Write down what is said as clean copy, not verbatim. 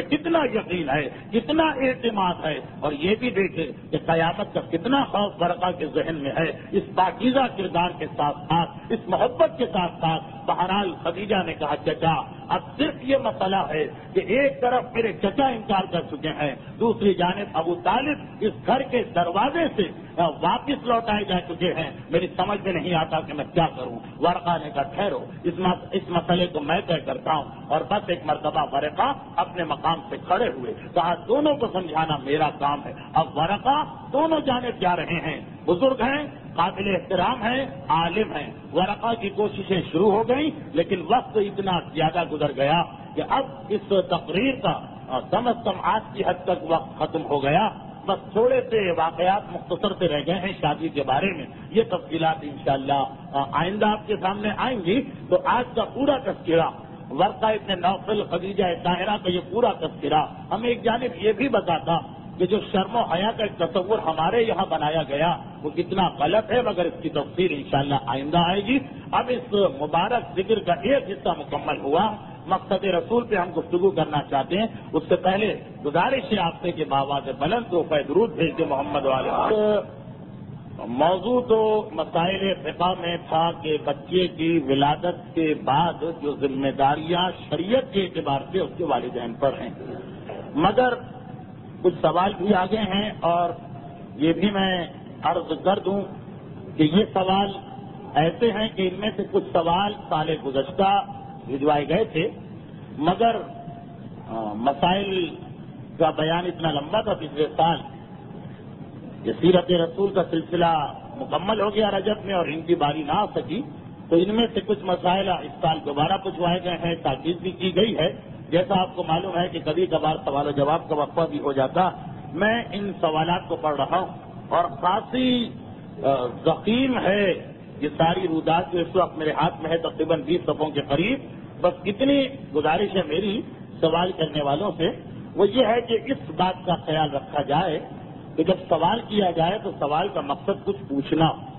کتنا یقین ہے، کتنا اعتماد ہے، اور یہ بھی دیکھے کہ قیامت کا کتنا خوف ورقہ کے ذہن میں ہے، اس پاکیزہ کردار کے ساتھ ساتھ، اس محبت کے ساتھ ساتھ۔ بہرحال خدیجہ نے کہا چچا اب صرف یہ مسئلہ ہے کہ ایک طرف میرے چچا انکار کر چکے ہیں، دوسری جانب ابو طالب اس گھر کے دروازے سے واپس لوٹائے جا چکے ہیں، میری سمجھ میں نہیں آتا کہ میں کیا کروں۔ ورقہ نے کہا ٹھہرو، اس مسئلے کو میں طے کرتا ہوں، اور بس ایک مرتبہ ورقہ اپنے مقام سے کھڑے ہوئے، کہا دونوں کو سمجھانا میرا کام ہے۔ اب ورقہ دونوں جانب جا رہے ہیں، بزرگ ہیں، قابل احترام ہیں، عالم ہیں، ورقہ کی کوششیں شروع ہو گئیں، لیکن وقت اتنا زیادہ گزر گیا کہ اب اس تقریر کا کم از کم آج کی حد تک وقت ختم ہو گیا۔ بس تھوڑے سے واقعات مختصر سے رہ گئے ہیں شادی کے بارے میں، یہ تفصیلات انشاءاللہ آئندہ آپ کے سامنے آئیں گی۔ تو آج کا پورا تذکرہ ورقہ ابن نوفل، خدیجہ طاہرہ کا یہ پورا تذکرہ ہمیں ایک جانب یہ بھی بتاتا کہ جو شرم و حیا کا ایک تصور ہمارے یہاں بنایا گیا وہ کتنا غلط ہے، مگر اس کی تفصیل انشاءاللہ آئندہ آئے گی۔ اب اس مبارک ذکر کا ایک حصہ مکمل ہوا، مقصد رسول پہ ہم گفتگو کرنا چاہتے ہیں۔ اس سے پہلے گزارش ہے آپ سے کہ بآواز بلند تحفہ درود بھیج دے محمد والے۔ موضوع تو مسائل فقہ میں تھا کہ بچے کی ولادت کے بعد جو ذمہ داریاں شریعت کے اعتبار سے اس کے والدین پر ہیں، مگر کچھ سوال بھی آگے ہیں، اور یہ بھی میں عرض کر دوں کہ یہ سوال ایسے ہیں کہ ان میں سے کچھ سوال سال گزشتہ بھجوائے گئے تھے، مگر مسائل کا بیان اتنا لمبا تھا پچھلے سال کہ سیرت رسول کا سلسلہ مکمل ہو گیا رجب میں، اور ان کی باری نہ آ سکی، تو ان میں سے کچھ مسائل اس سال دوبارہ پوچھوائے گئے ہیں، تاکید بھی کی گئی ہے۔ جیسا آپ کو معلوم ہے کہ کبھی کبھار سوال و جواب کا وقفہ بھی ہو جاتا، میں ان سوالات کو پڑھ رہا ہوں، اور خاصی ضخیم ہے یہ ساری رودات جو اس وقت میرے ہاتھ میں ہے، تقریباً 20 صفحوں کے قریب۔ بس اتنی گزارش ہے میری سوال کرنے والوں سے، وہ یہ ہے کہ اس بات کا خیال رکھا جائے کہ جب سوال کیا جائے تو سوال کا مقصد کچھ پوچھنا ہو،